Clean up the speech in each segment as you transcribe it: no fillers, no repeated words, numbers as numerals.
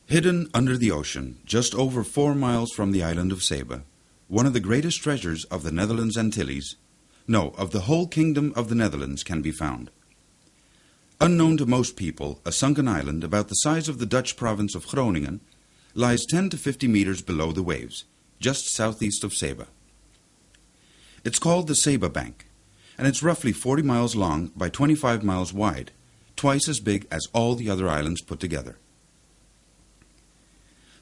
Hidden under the ocean, just over 4 miles from the island of Saba, one of the greatest treasures of the Netherlands Antilles, no, of the whole kingdom of the Netherlands, can be found. Unknown to most people, a sunken island about the size of the Dutch province of Groningen lies 10 to 50 meters below the waves, just southeast of Saba. It's called the Saba Bank, and it's roughly 40 miles long by 25 miles wide, twice as big as all the other islands put together.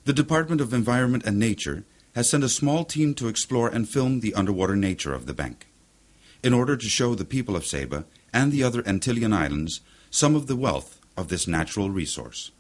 The Department of Environment and Nature has sent a small team to explore and film the underwater nature of the bank, in order to show the people of Saba and the other Antillean islands some of the wealth of this natural resource.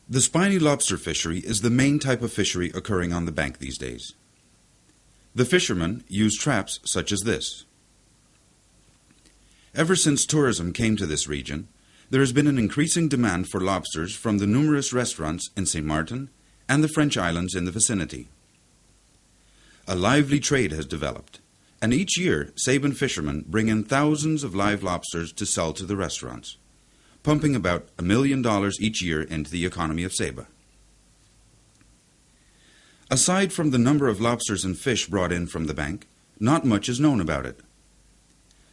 The spiny lobster fishery is the main type of fishery occurring on the bank these days. The fishermen use traps such as this. Ever since tourism came to this region, there has been an increasing demand for lobsters from the numerous restaurants in St. Martin and the French islands in the vicinity. A lively trade has developed, and each year Saban fishermen bring in thousands of live lobsters to sell to the restaurants, pumping about $1 million each year into the economy of Saba. Aside from the number of lobsters and fish brought in from the bank, not much is known about it.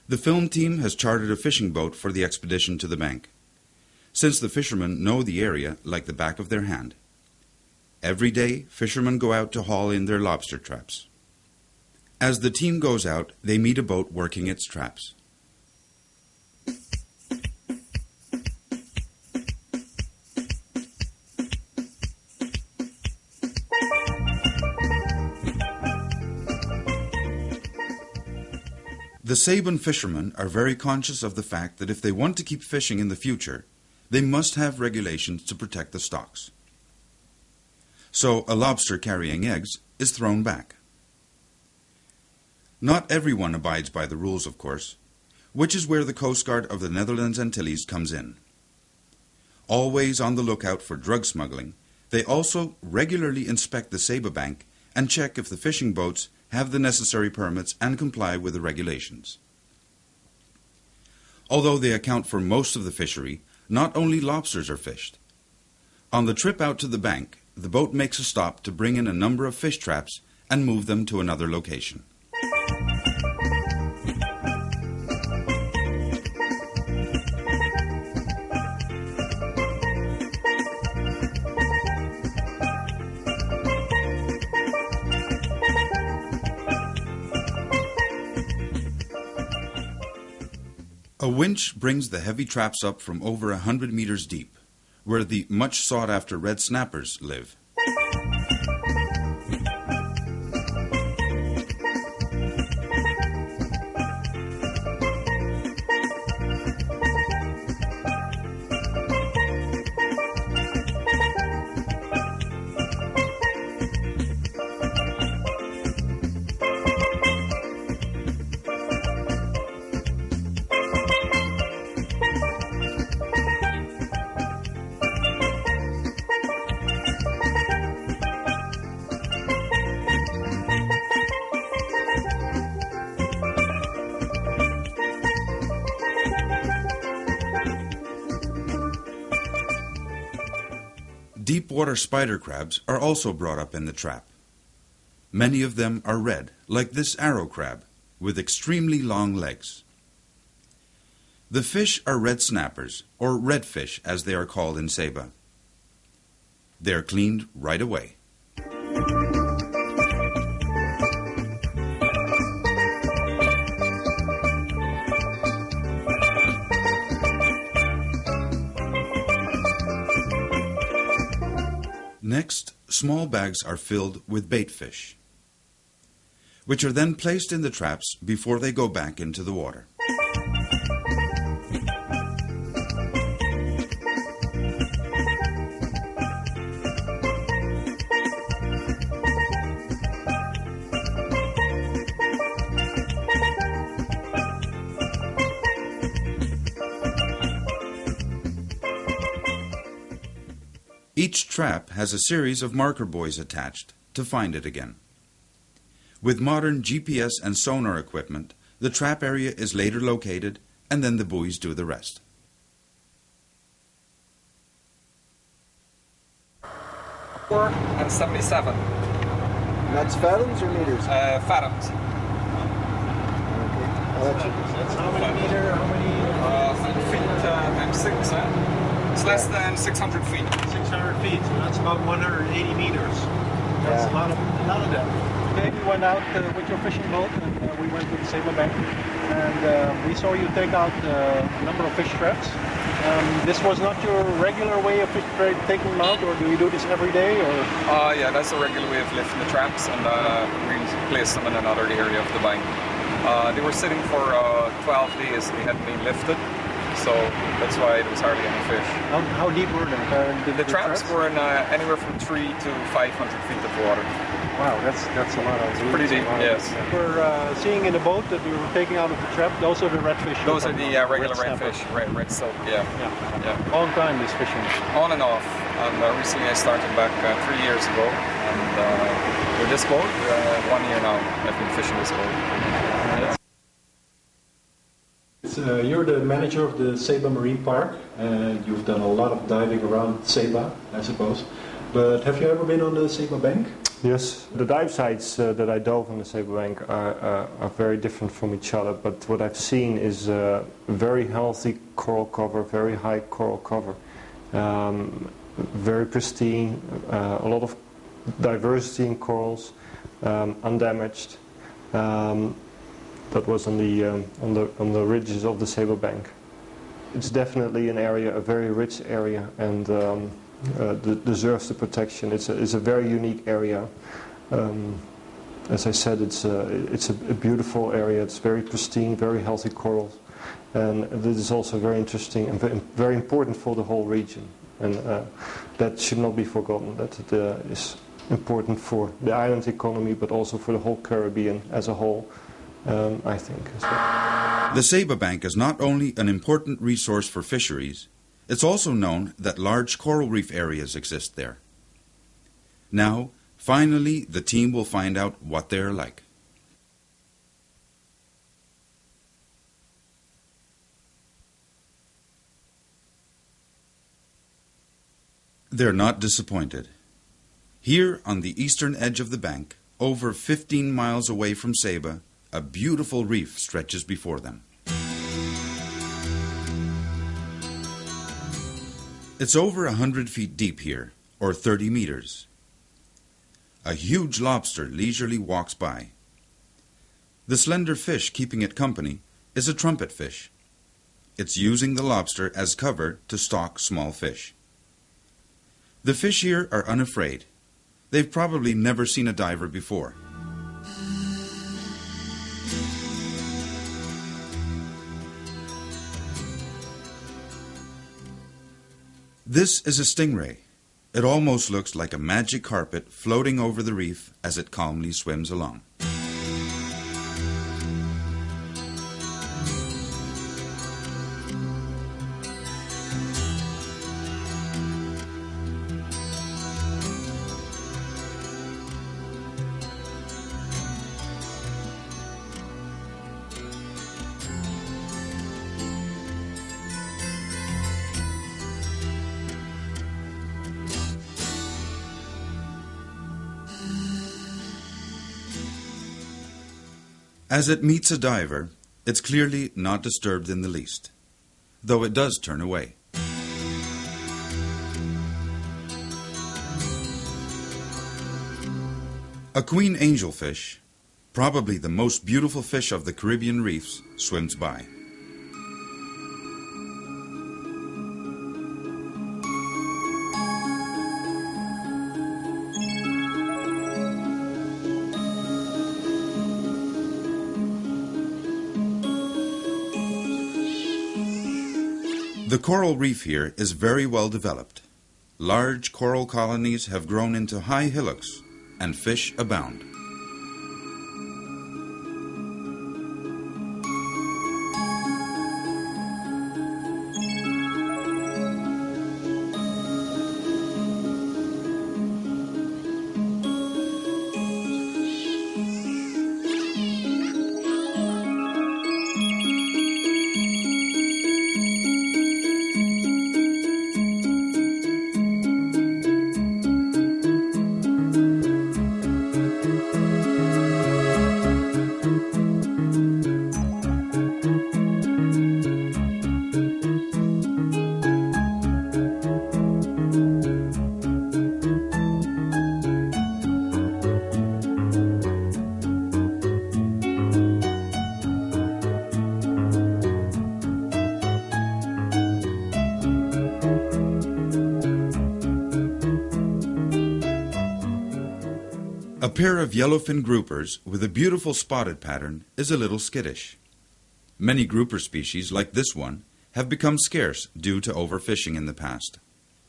The film team has chartered a fishing boat for the expedition to the bank, since the fishermen know the area like the back of their hand. Every day, fishermen go out to haul in their lobster traps. As the team goes out, they meet a boat working its traps. The Saban fishermen are very conscious of the fact that if they want to keep fishing in the future, they must have regulations to protect the stocks. So a lobster carrying eggs is thrown back. Not everyone abides by the rules, of course, which is where the Coast Guard of the Netherlands Antilles comes in. Always on the lookout for drug smuggling, they also regularly inspect the Saba Bank and check if the fishing boats have the necessary permits and comply with the regulations. Although they account for most of the fishery, not only lobsters are fished. On the trip out to the bank, the boat makes a stop to bring in a number of fish traps and move them to another location. A winch brings the heavy traps up from over 100 meters deep, where the much sought-after red snappers live. Deep-water spider crabs are also brought up in the trap. Many of them are red, like this arrow crab, with extremely long legs. The fish are red snappers, or redfish as they are called in Saba. They are cleaned right away. Next, small bags are filled with bait fish, which are then placed in the traps before they go back into the water. Each trap has a series of marker buoys attached to find it again. With modern GPS and sonar equipment, the trap area is later located and then the buoys do the rest. And 77. And that's fathoms or meters? Fathoms. Okay. That's how many meter, how many Feet times 6, It's less than 600 feet. 600 feet, so that's about 180 meters. That's a lot of that. Today we went out with your fishing boat and we went to the Saba Bank and we saw you take out a number of fish traps. This was not your regular way of taking them out, or do you do this every day? Or? Yeah, that's a regular way of lifting the traps, and we place them in another area of the bank. They were sitting for 12 days, they hadn't been lifted, so that's why there was hardly any fish. How deep were they? The traps were in anywhere from 3 to 500 feet of water. Wow, that's a lot of. It's pretty deep, yes. We're seeing in the boat that we were taking out of the trap. Those are the redfish. Those are the regular redfish, red silk. Yeah. Long time this fishing. On and off. And recently I started back 3 years ago, and with this boat, 1 year now I've been fishing this boat. You're the manager of the Saba Marine Park, and you've done a lot of diving around Saba, I suppose. But have you ever been on the Saba Bank? Yes, the dive sites that I dove on the Saba Bank are very different from each other, but what I've seen is very healthy coral cover, very high coral cover, very pristine, a lot of diversity in corals, undamaged. That was on the ridges of the Saba Bank. It's definitely an area, a very rich area, and deserves the protection. It's a very unique area. As I said, it's a beautiful area. It's very pristine, very healthy corals, and this is also very interesting and very important for the whole region. And that should not be forgotten. That is important for the island economy, but also for the whole Caribbean as a whole. I think as well. The Saba Bank is not only an important resource for fisheries, it's also known that large coral reef areas exist there. Now, finally, the team will find out what they are like. They're not disappointed. Here on the eastern edge of the bank, over 15 miles away from Saba, a beautiful reef stretches before them. It's over 100 feet deep here, or 30 meters. A huge lobster leisurely walks by. The slender fish keeping it company is a trumpet fish. It's using the lobster as cover to stalk small fish. The fish here are unafraid. They've probably never seen a diver before. This is a stingray. It almost looks like a magic carpet floating over the reef as it calmly swims along. As it meets a diver, it's clearly not disturbed in the least, though it does turn away. A queen angelfish, probably the most beautiful fish of the Caribbean reefs, swims by. The coral reef here is very well developed. Large coral colonies have grown into high hillocks, and fish abound. A pair of yellowfin groupers with a beautiful spotted pattern is a little skittish. Many grouper species, like this one, have become scarce due to overfishing in the past.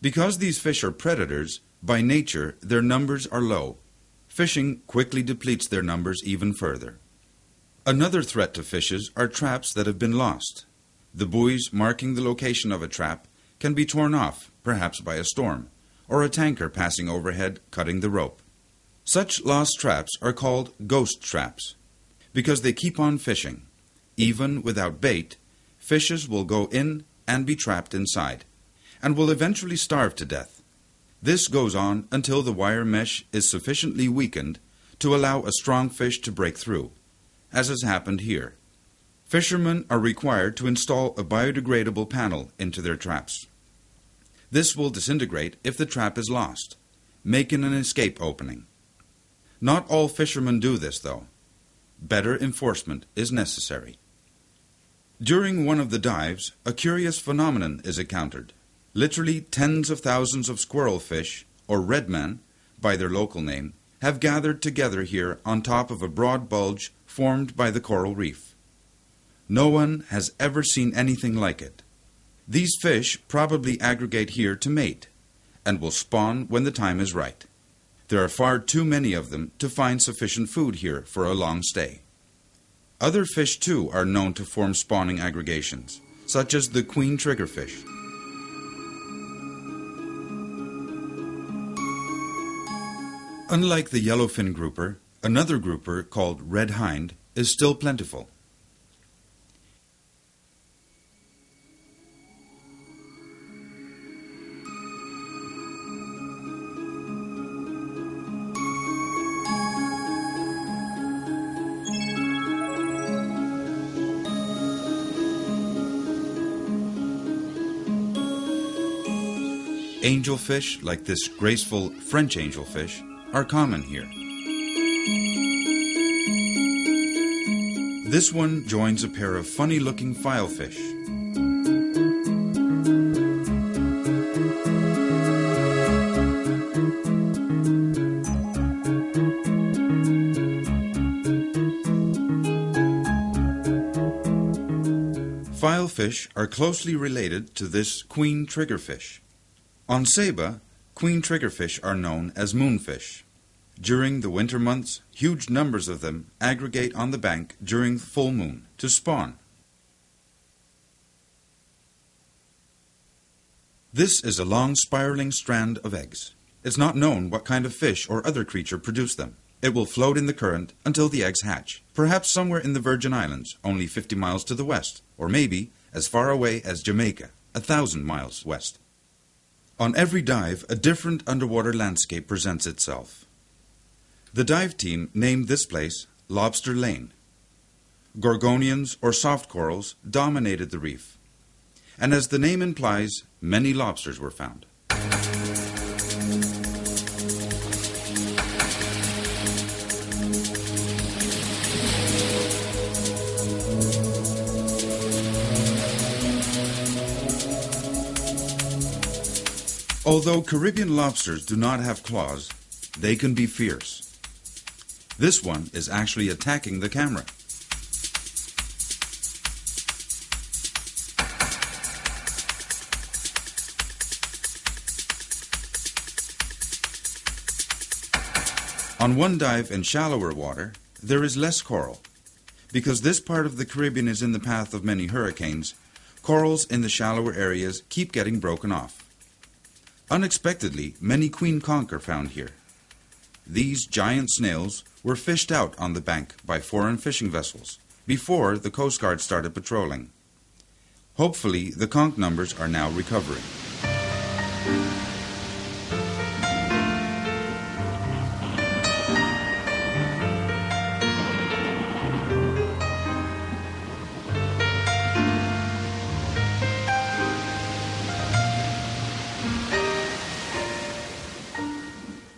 Because these fish are predators, by nature their numbers are low. Fishing quickly depletes their numbers even further. Another threat to fishes are traps that have been lost. The buoys marking the location of a trap can be torn off, perhaps by a storm, or a tanker passing overhead cutting the rope. Such lost traps are called ghost traps because they keep on fishing. Even without bait, fishes will go in and be trapped inside and will eventually starve to death. This goes on until the wire mesh is sufficiently weakened to allow a strong fish to break through, as has happened here. Fishermen are required to install a biodegradable panel into their traps. This will disintegrate if the trap is lost, making an escape opening. Not all fishermen do this, though. Better enforcement is necessary. During one of the dives, a curious phenomenon is encountered. Literally tens of thousands of squirrelfish, or redman, by their local name, have gathered together here on top of a broad bulge formed by the coral reef. No one has ever seen anything like it. These fish probably aggregate here to mate, and will spawn when the time is right. There are far too many of them to find sufficient food here for a long stay. Other fish too are known to form spawning aggregations, such as the queen triggerfish. Unlike the yellowfin grouper, another grouper called red hind is still plentiful. Angelfish, like this graceful French angelfish, are common here. This one joins a pair of funny-looking filefish. Filefish are closely related to this queen triggerfish. On Saba, queen triggerfish are known as moonfish. During the winter months, huge numbers of them aggregate on the bank during full moon to spawn. This is a long spiraling strand of eggs. It's not known what kind of fish or other creature produced them. It will float in the current until the eggs hatch, perhaps somewhere in the Virgin Islands, only 50 miles to the west, or maybe as far away as Jamaica, 1,000 miles west. On every dive, a different underwater landscape presents itself. The dive team named this place Lobster Lane. Gorgonians, or soft corals, dominated the reef, and as the name implies, many lobsters were found. Although Caribbean lobsters do not have claws, they can be fierce. This one is actually attacking the camera. On one dive in shallower water, there is less coral. Because this part of the Caribbean is in the path of many hurricanes, corals in the shallower areas keep getting broken off. Unexpectedly, many queen conch are found here. These giant snails were fished out on the bank by foreign fishing vessels before the Coast Guard started patrolling. Hopefully, the conch numbers are now recovering.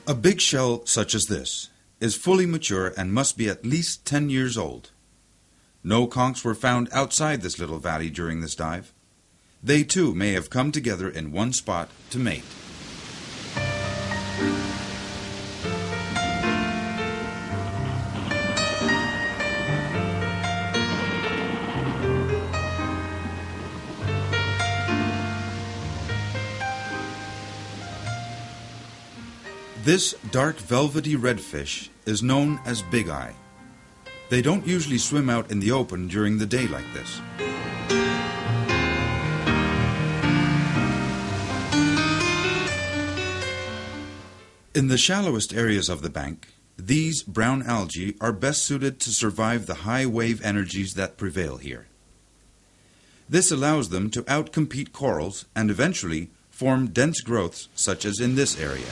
A big shell such as this is fully mature and must be at least 10 years old. No conchs were found outside this little valley during this dive. They too may have come together in one spot to mate. This dark velvety redfish is known as big eye. They don't usually swim out in the open during the day like this. In the shallowest areas of the bank, these brown algae are best suited to survive the high wave energies that prevail here. This allows them to outcompete corals and eventually form dense growths such as in this area.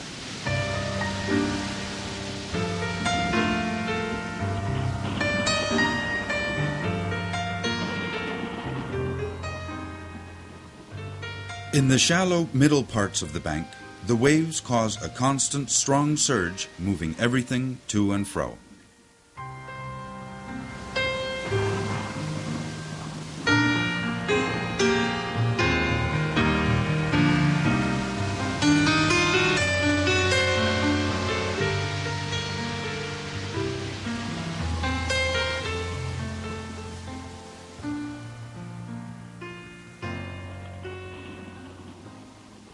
In the shallow middle parts of the bank, the waves cause a constant strong surge, moving everything to and fro.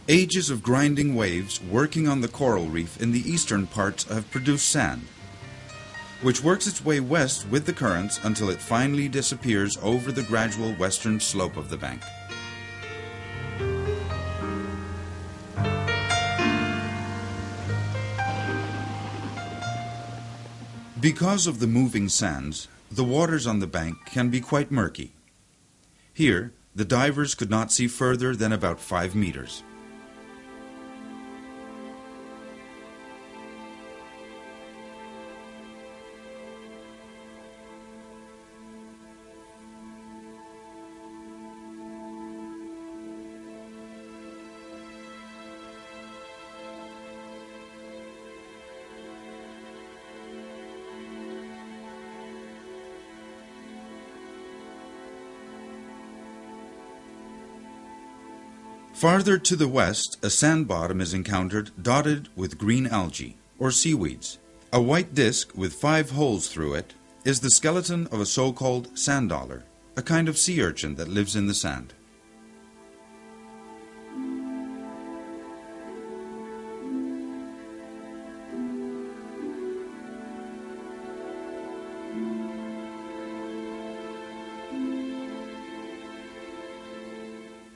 Ages of grinding waves working on the coral reef in the eastern parts have produced sand, which works its way west with the currents until it finally disappears over the gradual western slope of the bank. Because of the moving sands, the waters on the bank can be quite murky. Here, the divers could not see further than about 5 meters. Farther to the west, a sand bottom is encountered dotted with green algae, or seaweeds. A white disc with 5 holes through it is the skeleton of a so-called sand dollar, a kind of sea urchin that lives in the sand.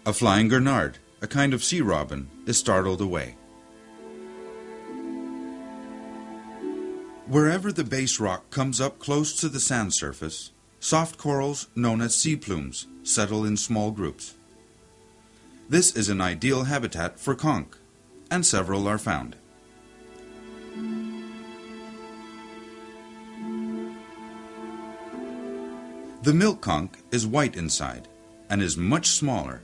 A flying gurnard, a kind of sea robin, is startled away. Wherever the base rock comes up close to the sand surface, soft corals known as sea plumes settle in small groups. This is an ideal habitat for conch, and several are found. The milk conch is white inside and is much smaller.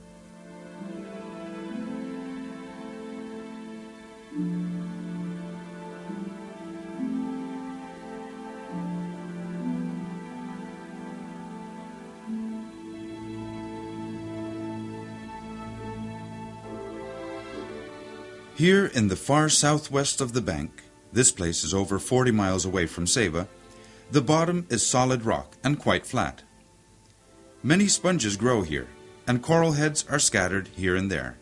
Here in the far southwest of the bank, this place is over 40 miles away from Saba, the bottom is solid rock and quite flat. Many sponges grow here, and coral heads are scattered here and there.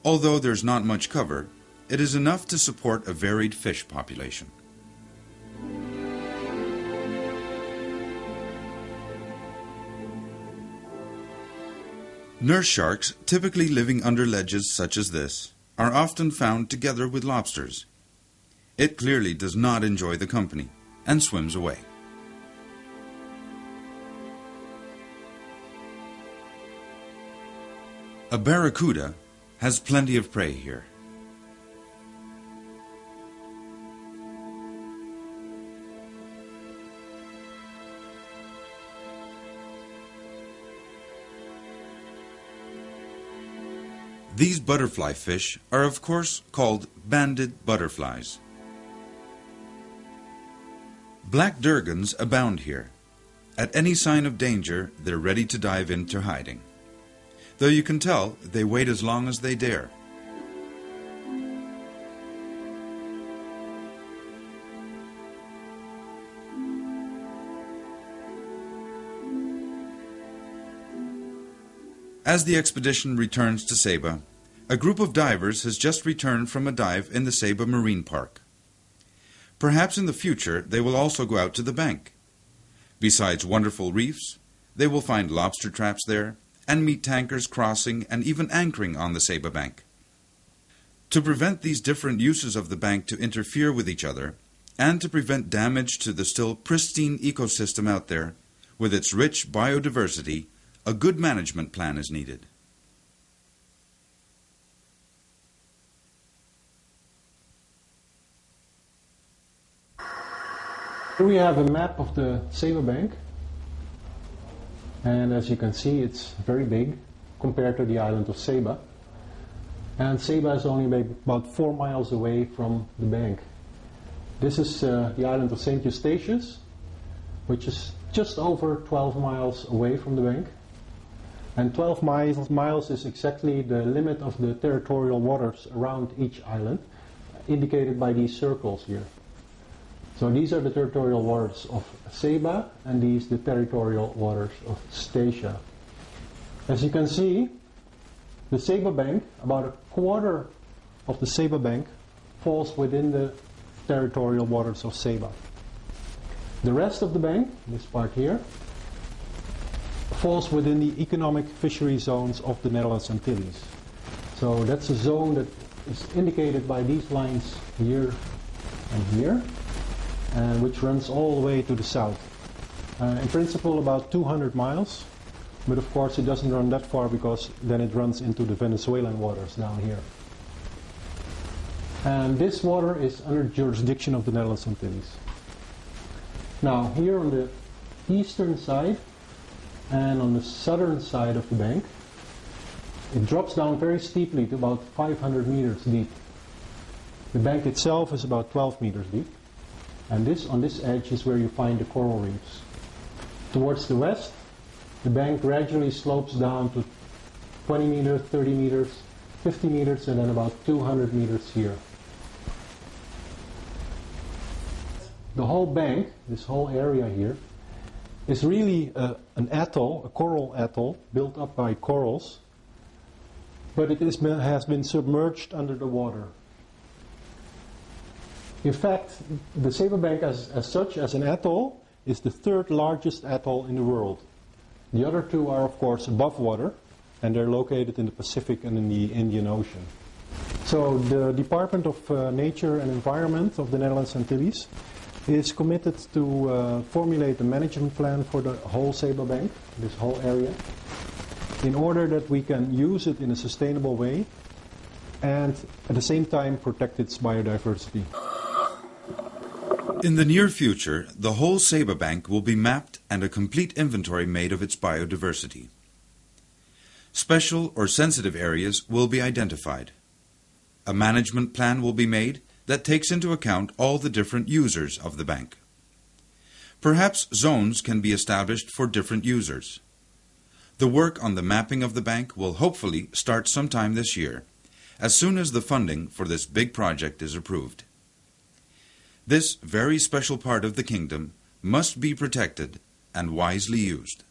Although there's not much cover, it is enough to support a varied fish population. Nurse sharks, typically living under ledges such as this, are often found together with lobsters. It clearly does not enjoy the company and swims away. A barracuda has plenty of prey here. These butterfly fish are of course called banded butterflies. Black durgans abound here. At any sign of danger, they're ready to dive into hiding. Though you can tell, they wait as long as they dare. As the expedition returns to Saba, a group of divers has just returned from a dive in the Saba Marine Park. Perhaps in the future they will also go out to the bank. Besides wonderful reefs, they will find lobster traps there and meet tankers crossing and even anchoring on the Saba Bank. To prevent these different uses of the bank to interfere with each other, and to prevent damage to the still pristine ecosystem out there, with its rich biodiversity, a good management plan is needed. Here we have a map of the Saba Bank, and as you can see it's very big compared to the island of Saba, and Saba is only about 4 miles away from the bank. This is the island of St. Eustatius, which is just over 12 miles away from the bank, and 12 miles is exactly the limit of the territorial waters around each island, indicated by these circles here. So these are the territorial waters of Saba, and these the territorial waters of Statia. As you can see, the Saba Bank, about a quarter of the Saba Bank, falls within the territorial waters of Saba. The rest of the bank, this part here, falls within the economic fishery zones of the Netherlands Antilles. So that's a zone that is indicated by these lines here and here, and which runs all the way to the south. In principle about 200 miles, but of course it doesn't run that far because then it runs into the Venezuelan waters down here. And this water is under jurisdiction of the Netherlands Antilles. Now here on the eastern side and on the southern side of the bank, it drops down very steeply to about 500 meters deep. The bank itself is about 12 meters deep. And on this edge is where you find the coral reefs. Towards the west, the bank gradually slopes down to 20 meters, 30 meters, 50 meters, and then about 200 meters here. The whole bank, this whole area here, is really an atoll, a coral atoll, built up by corals, but it has been submerged under the water. In fact, the Saba Bank as such, as an atoll, is the third largest atoll in the world. The other two are of course above water, and they're located in the Pacific and in the Indian Ocean. So the Department of Nature and Environment of the Netherlands Antilles is committed to formulate a management plan for the whole Saba Bank, this whole area, in order that we can use it in a sustainable way and at the same time protect its biodiversity. In the near future, the whole Saba Bank will be mapped and a complete inventory made of its biodiversity. Special or sensitive areas will be identified. A management plan will be made that takes into account all the different users of the bank. Perhaps zones can be established for different users. The work on the mapping of the bank will hopefully start sometime this year, as soon as the funding for this big project is approved. This very special part of the kingdom must be protected and wisely used.